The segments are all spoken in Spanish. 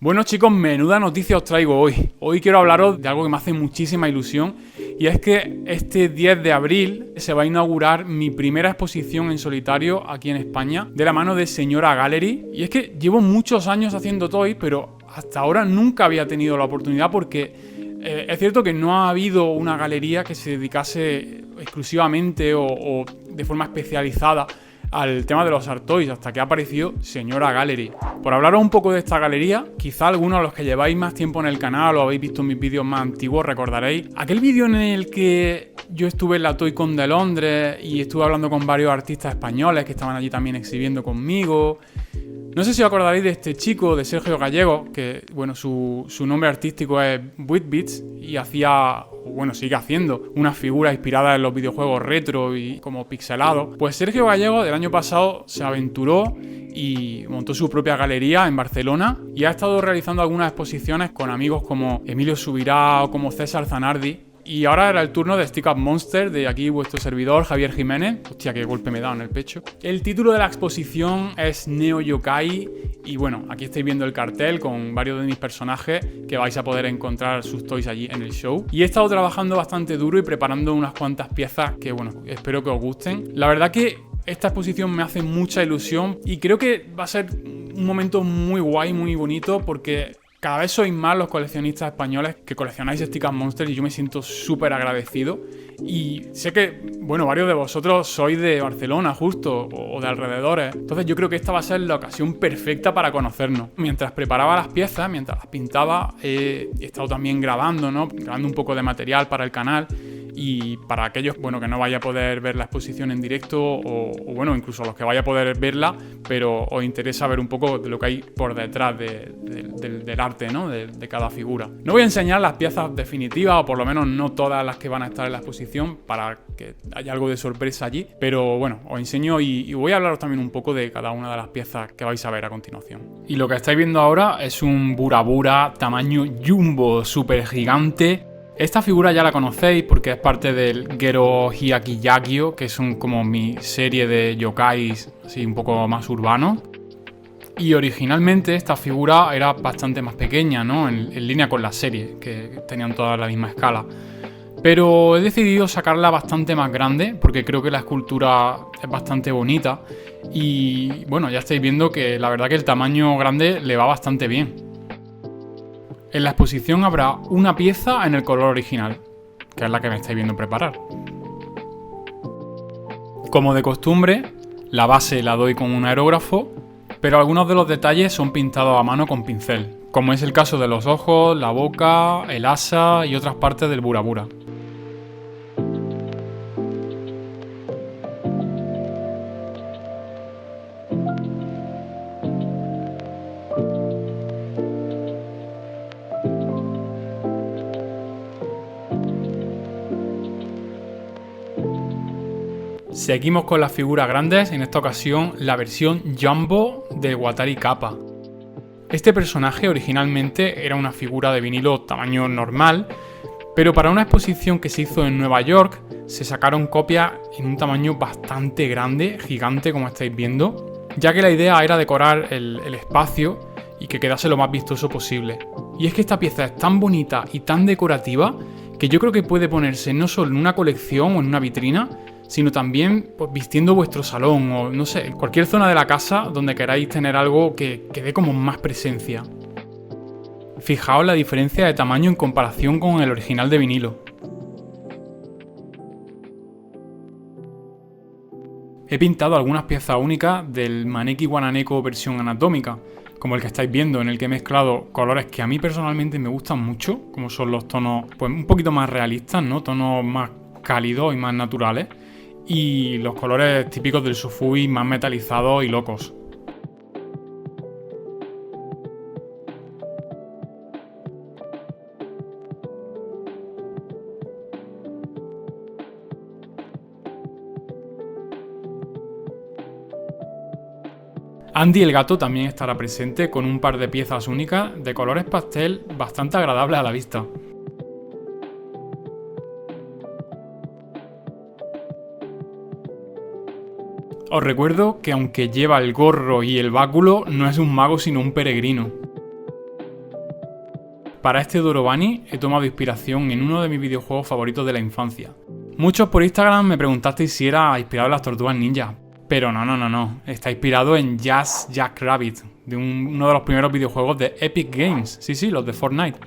Bueno chicos, menuda noticia os traigo hoy. Hoy quiero hablaros de algo que me hace muchísima ilusión y es que este 10 de abril se va a inaugurar mi primera exposición en solitario aquí en España de la mano de Señora Gallery. Y es que llevo muchos años haciendo toys, pero hasta ahora nunca había tenido la oportunidad porque es cierto que no ha habido una galería que se dedicase exclusivamente o de forma especializada al tema de los art toys, hasta que ha aparecido Señora Gallery. Por hablaros un poco de esta galería, quizá algunos de los que lleváis más tiempo en el canal o habéis visto mis vídeos más antiguos recordaréis aquel vídeo en el que yo estuve en la ToyCon de Londres y estuve hablando con varios artistas españoles que estaban allí también exhibiendo conmigo. No sé si os acordaréis de este chico, de Sergio Gallego, que bueno, su nombre artístico es Whitbeats y sigue haciendo unas figuras inspiradas en los videojuegos retro y como pixelados. Pues Sergio Gallego del año pasado se aventuró y montó su propia galería en Barcelona y ha estado realizando algunas exposiciones con amigos como Emilio Subirá o como César Zanardi. Y ahora era el turno de Stick Up Monster, de aquí vuestro servidor, Javier Jiménez. Hostia, qué golpe me he dado en el pecho. El título de la exposición es Neo Yokai. Y bueno, aquí estáis viendo el cartel con varios de mis personajes que vais a poder encontrar sus toys allí en el show. Y he estado trabajando bastante duro y preparando unas cuantas piezas que, bueno, espero que os gusten. La verdad que esta exposición me hace mucha ilusión y creo que va a ser un momento muy guay, muy bonito, porque cada vez sois más los coleccionistas españoles que coleccionáis Stick Up Monsters y yo me siento súper agradecido. Y sé que, bueno, varios de vosotros sois de Barcelona justo o de alrededores. Entonces yo creo que esta va a ser la ocasión perfecta para conocernos. Mientras preparaba las piezas, mientras las pintaba, he estado también grabando, ¿no? Grabando un poco de material para el canal. Y para aquellos, bueno, que no vaya a poder ver la exposición en directo o bueno, incluso los que vaya a poder verla, pero os interesa ver un poco de lo que hay por detrás del arte, ¿no? De cada figura. No voy a enseñar las piezas definitivas, o por lo menos no todas las que van a estar en la exposición, para que haya algo de sorpresa allí, pero bueno, os enseño y voy a hablaros también un poco de cada una de las piezas que vais a ver a continuación. Y lo que estáis viendo ahora es un Burabura tamaño jumbo, súper gigante. Esta figura ya la conocéis porque es parte del Gero Hyakiyagyo, que son como mi serie de yokais así un poco más urbanos. Y originalmente esta figura era bastante más pequeña, ¿no? En línea con la serie, que tenían todas la misma escala. Pero he decidido sacarla bastante más grande porque creo que la escultura es bastante bonita. Y bueno, ya estáis viendo que la verdad que el tamaño grande le va bastante bien. En la exposición habrá una pieza en el color original, que es la que me estáis viendo preparar. Como de costumbre, la base la doy con un aerógrafo, pero algunos de los detalles son pintados a mano con pincel, como es el caso de los ojos, la boca, el asa y otras partes del Burabura. Seguimos con las figuras grandes, en esta ocasión la versión Jumbo de Watari Kappa. Este personaje originalmente era una figura de vinilo tamaño normal, pero para una exposición que se hizo en Nueva York se sacaron copias en un tamaño bastante grande, gigante como estáis viendo, ya que la idea era decorar el espacio y que quedase lo más vistoso posible. Y es que esta pieza es tan bonita y tan decorativa que yo creo que puede ponerse no solo en una colección o en una vitrina, sino también pues, vistiendo vuestro salón o no sé, cualquier zona de la casa donde queráis tener algo que dé como más presencia. Fijaos la diferencia de tamaño en comparación con el original de vinilo. He pintado algunas piezas únicas del Maneki Wananeko versión anatómica, como el que estáis viendo, en el que he mezclado colores que a mí personalmente me gustan mucho, como son los tonos pues un poquito más realistas, ¿no? Tonos más cálidos y más naturales, y los colores típicos del Sufui más metalizados y locos. Andy el gato también estará presente con un par de piezas únicas de colores pastel bastante agradables a la vista. Os recuerdo que aunque lleva el gorro y el báculo, no es un mago sino un peregrino. Para este Dorobani he tomado inspiración en uno de mis videojuegos favoritos de la infancia. Muchos por Instagram me preguntasteis si era inspirado en las Tortugas Ninja, pero no. Está inspirado en Jazz Jackrabbit, de uno de los primeros videojuegos de Epic Games. Sí, los de Fortnite.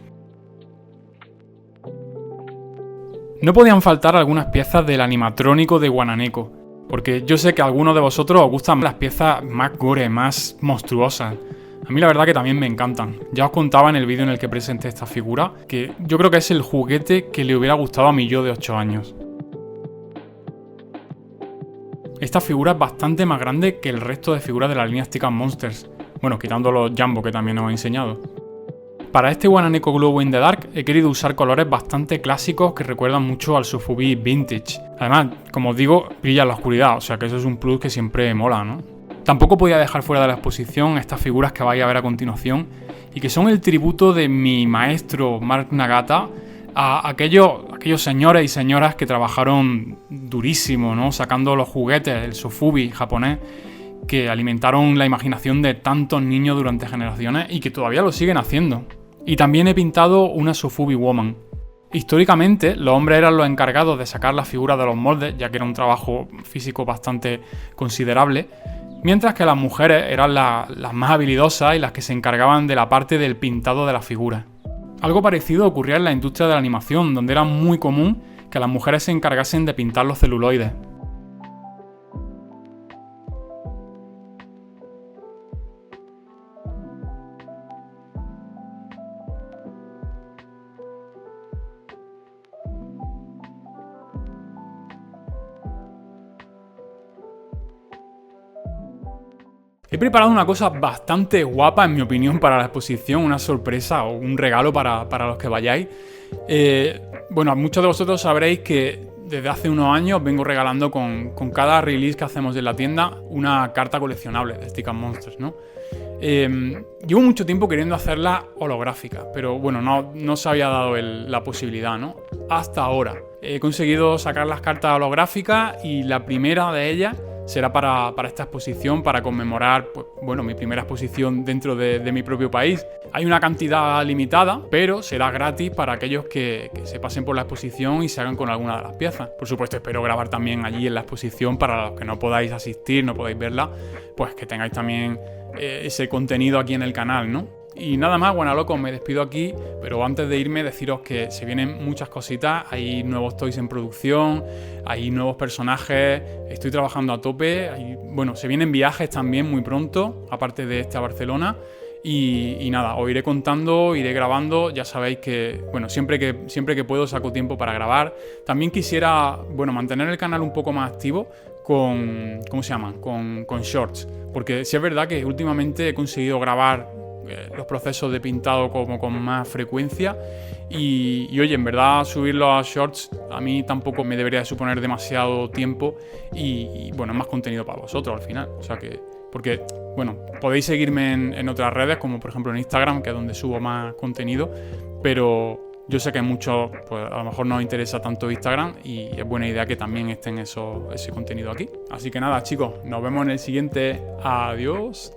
No podían faltar algunas piezas del animatrónico de Guananeco, porque yo sé que a algunos de vosotros os gustan las piezas más gore, más monstruosas. A mí la verdad que también me encantan. Ya os contaba en el vídeo en el que presenté esta figura, que yo creo que es el juguete que le hubiera gustado a mi yo de 8 años. Esta figura es bastante más grande que el resto de figuras de la línea Stick and Monsters. Bueno, quitando los Jumbo que también os he enseñado. Para este Guananeco Glow in the Dark he querido usar colores bastante clásicos que recuerdan mucho al Sofubi Vintage. Además, como os digo, brilla en la oscuridad, o sea que eso es un plus que siempre mola, ¿no? Tampoco podía dejar fuera de la exposición estas figuras que vais a ver a continuación y que son el tributo de mi maestro Mark Nagata a aquellos señores y señoras que trabajaron durísimo, ¿no? Sacando los juguetes, el Sofubi japonés, que alimentaron la imaginación de tantos niños durante generaciones y que todavía lo siguen haciendo. Y también he pintado una Sofubi Woman. Históricamente, los hombres eran los encargados de sacar las figuras de los moldes, ya que era un trabajo físico bastante considerable, mientras que las mujeres eran las más habilidosas y las que se encargaban de la parte del pintado de las figuras. Algo parecido ocurría en la industria de la animación, donde era muy común que las mujeres se encargasen de pintar los celuloides. He preparado una cosa bastante guapa, en mi opinión, para la exposición, una sorpresa o un regalo para los que vayáis. Bueno, muchos de vosotros sabréis que desde hace unos años vengo regalando con cada release que hacemos en la tienda una carta coleccionable de Stick and Monsters, ¿no? Llevo mucho tiempo queriendo hacerla holográfica, pero bueno, no se había dado la posibilidad, ¿no? Hasta ahora. He conseguido sacar las cartas holográficas y la primera de ellas será para esta exposición, para conmemorar, pues, bueno, mi primera exposición dentro de mi propio país. Hay una cantidad limitada, pero será gratis para aquellos que se pasen por la exposición y se hagan con alguna de las piezas. Por supuesto, espero grabar también allí en la exposición para los que no podáis asistir, no podáis verla, pues que tengáis también ese contenido aquí en el canal, ¿no? Y nada más, bueno, locos, me despido aquí, pero antes de irme deciros que se vienen muchas cositas, hay nuevos toys en producción, hay nuevos personajes, estoy trabajando a tope, bueno, se vienen viajes también muy pronto, aparte de este a Barcelona, y nada, os iré contando, iré grabando, ya sabéis que, bueno, siempre que puedo saco tiempo para grabar. También quisiera, bueno, mantener el canal un poco más activo con, ¿cómo se llama? Con shorts, porque sí es verdad que últimamente he conseguido grabar los procesos de pintado como con más frecuencia y oye, en verdad subirlo a shorts a mí tampoco me debería de suponer demasiado tiempo y bueno, es más contenido para vosotros al final, o sea que, porque bueno, podéis seguirme en otras redes como por ejemplo en Instagram, que es donde subo más contenido, pero yo sé que a muchos pues a lo mejor no os interesa tanto Instagram y es buena idea que también estén ese contenido aquí. Así que nada, chicos, nos vemos en el siguiente. Adiós.